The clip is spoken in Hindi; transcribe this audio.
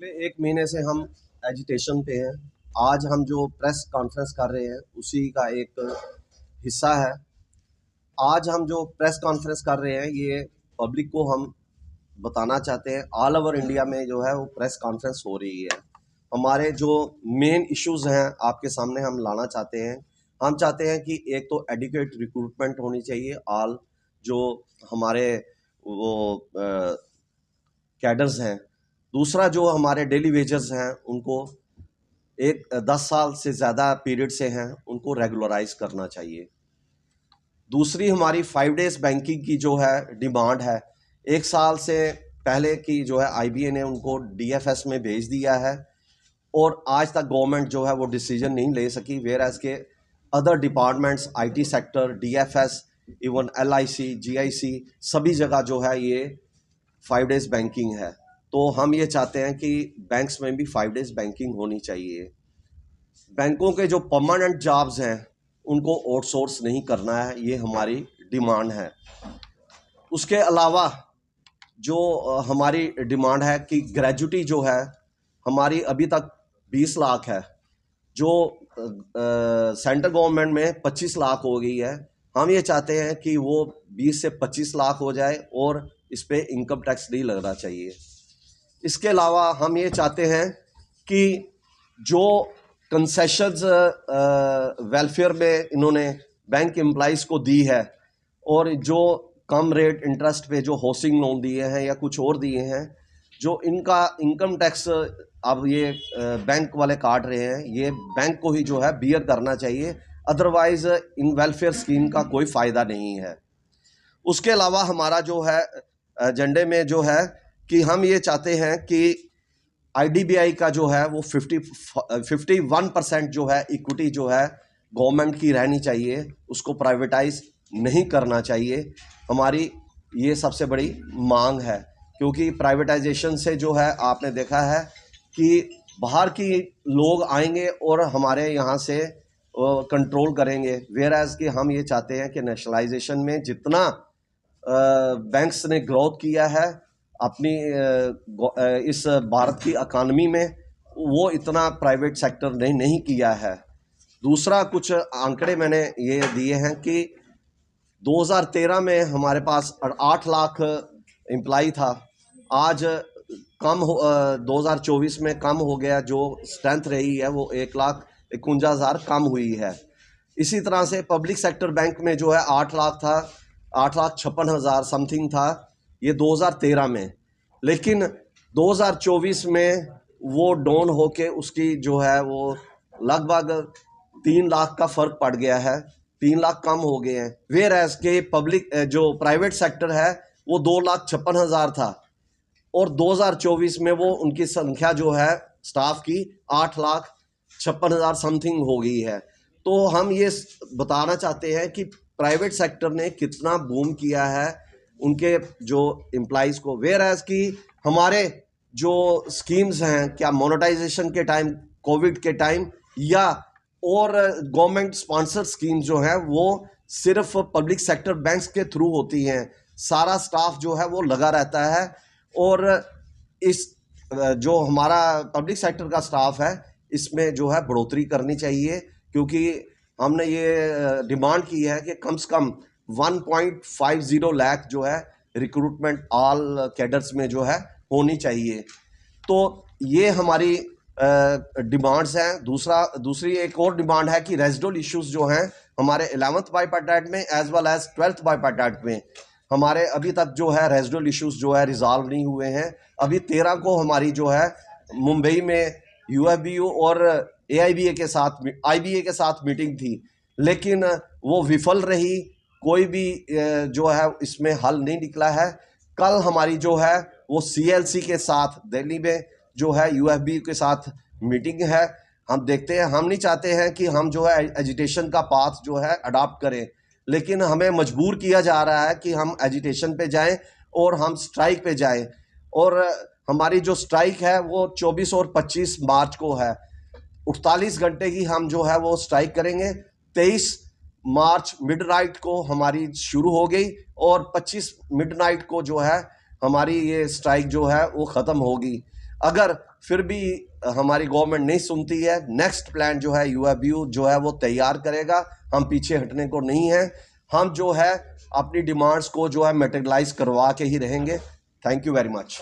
पिछले 1 महीने से हम एजिटेशन पे हैं। आज हम जो प्रेस कॉन्फ्रेंस कर रहे हैं, उसी का एक हिस्सा है। आज हम जो प्रेस कॉन्फ्रेंस कर रहे हैं, ये पब्लिक को हम बताना चाहते हैं, ऑल ओवर इंडिया में जो है वो प्रेस कॉन्फ्रेंस हो रही है। हमारे जो मेन इश्यूज़ हैं, आपके सामने हम लाना चाहते हैं। हम चाहते हैं कि एक तो एडुकेट रिक्रूटमेंट होनी चाहिए, ऑल जो हमारे वो कैडर्स हैं। दूसरा, जो हमारे डेली वेजर्स हैं, उनको 10 साल से ज़्यादा पीरियड से हैं, उनको रेगुलराइज करना चाहिए। दूसरी, हमारी 5 डेज बैंकिंग की जो है डिमांड है। 1 साल से पहले की जो है IBA ने उनको DFS में भेज दिया है और आज तक गवर्नमेंट जो है वो डिसीजन नहीं ले सकी। वेयर एज के other departments, IT sector, DFS, even LIC, GIC, सभी जगह जो है ये 5 डेज बैंकिंग है। तो हम ये चाहते हैं कि बैंक्स में भी 5 डेज बैंकिंग होनी चाहिए। बैंकों के जो परमानेंट जॉब्स हैं उनको आउटसोर्स नहीं करना है, ये हमारी डिमांड है। उसके अलावा जो हमारी डिमांड है कि ग्रेजुटी जो है हमारी अभी तक 20 लाख है, जो सेंट्रल गवर्नमेंट में 25 लाख हो गई है। हम ये चाहते हैं कि वो 20 से 25 लाख हो जाए और इस पर इनकम टैक्स नहीं लगना चाहिए। इसके अलावा हम ये चाहते हैं कि जो कंसेशंस वेलफेयर में इन्होंने बैंक एम्प्लॉइज़ को दी है और जो कम रेट इंटरेस्ट पे जो हाउसिंग लोन दिए हैं या कुछ और दिए हैं, जो इनका इनकम टैक्स अब ये बैंक वाले काट रहे हैं, ये बैंक को ही जो है बियर करना चाहिए। अदरवाइज इन वेलफेयर स्कीम का कोई फ़ायदा नहीं है। उसके अलावा हमारा जो है एजेंडे में जो है कि हम ये चाहते हैं कि IDBI का जो है वो 51% जो है इक्विटी जो है गवर्नमेंट की रहनी चाहिए, उसको प्राइवेटाइज नहीं करना चाहिए। हमारी ये सबसे बड़ी मांग है, क्योंकि प्राइवेटाइजेशन से जो है आपने देखा है कि बाहर की लोग आएंगे और हमारे यहाँ से कंट्रोल करेंगे। वेयर एज कि हम ये चाहते हैं कि नेशनलाइजेशन में जितना बैंक्स ने ग्रोथ किया है अपनी इस भारत की इकानमी में, वो इतना प्राइवेट सेक्टर ने नहीं किया है। दूसरा, कुछ आंकड़े मैंने ये दिए हैं कि 2013 में हमारे पास 8 लाख एम्प्लॉय था, आज 2024 में कम हो गया। जो स्ट्रेंथ रही है वो 1,51,000 कम हुई है। इसी तरह से पब्लिक सेक्टर बैंक में जो है 8 लाख था, 8,56,000 समथिंग था ये 2013 में, लेकिन 2024 में वो डाउन होके उसकी जो है वो लगभग 3 लाख का फ़र्क पड़ गया है, 3 लाख कम हो गए हैं। वेयर एज के पब्लिक जो प्राइवेट सेक्टर है वो 2,56,000 था और 2024 में वो उनकी संख्या जो है स्टाफ की 8,56,000 समथिंग हो गई है। तो हम ये बताना चाहते हैं कि प्राइवेट सेक्टर ने कितना बूम किया है उनके जो एम्प्लॉइज़ को। वेयर एज कि हमारे जो स्कीम्स हैं, क्या मोनेटाइजेशन के टाइम, कोविड के टाइम या और गवर्नमेंट स्पॉन्सर्ड स्कीम्स जो हैं वो सिर्फ पब्लिक सेक्टर बैंक्स के थ्रू होती हैं। सारा स्टाफ जो है वो लगा रहता है और इस जो हमारा पब्लिक सेक्टर का स्टाफ है इसमें जो है बढ़ोतरी करनी चाहिए, क्योंकि हमने ये डिमांड की है कि कम से कम 1.50 लाख जो है रिक्रूटमेंट ऑल कैडर्स में जो है होनी चाहिए। तो ये हमारी डिमांड्स हैं। दूसरी एक और डिमांड है कि रेजिडुअल इश्यूज जो हैं हमारे 11th बाईपार्टाइट में एज वेल एज 12th बाईपार्टाइट में, हमारे अभी तक जो है रेजिडुअल इश्यूज जो है रिजॉल्व नहीं हुए हैं। अभी 13 को हमारी जो है मुंबई में UFBU और IBA के साथ मीटिंग थी, लेकिन वो विफल रही। कोई भी जो है इसमें हल नहीं निकला है। कल हमारी जो है वो CLC के साथ दिल्ली में जो है UFBU के साथ मीटिंग है। हम देखते हैं, हम नहीं चाहते हैं कि हम जो है एजिटेशन का पाथ जो है अडॉप्ट करें, लेकिन हमें मजबूर किया जा रहा है कि हम एजिटेशन पे जाएं और हम स्ट्राइक पे जाएं। और हमारी जो स्ट्राइक है वो 24 और 25 मार्च को है। 48 घंटे की हम जो है वो स्ट्राइक करेंगे। 23 मार्च मिडनाइट को हमारी शुरू हो गई और 25 मिडनाइट को जो है हमारी ये स्ट्राइक जो है वो ख़त्म होगी। अगर फिर भी हमारी गवर्नमेंट नहीं सुनती है। नेक्स्ट प्लान जो है यूएबीयू जो है वो तैयार करेगा, हम पीछे हटने को नहीं है। हम जो है अपनी डिमांड्स को जो है मटेरियलाइज करवा के ही रहेंगे। Thank you very much.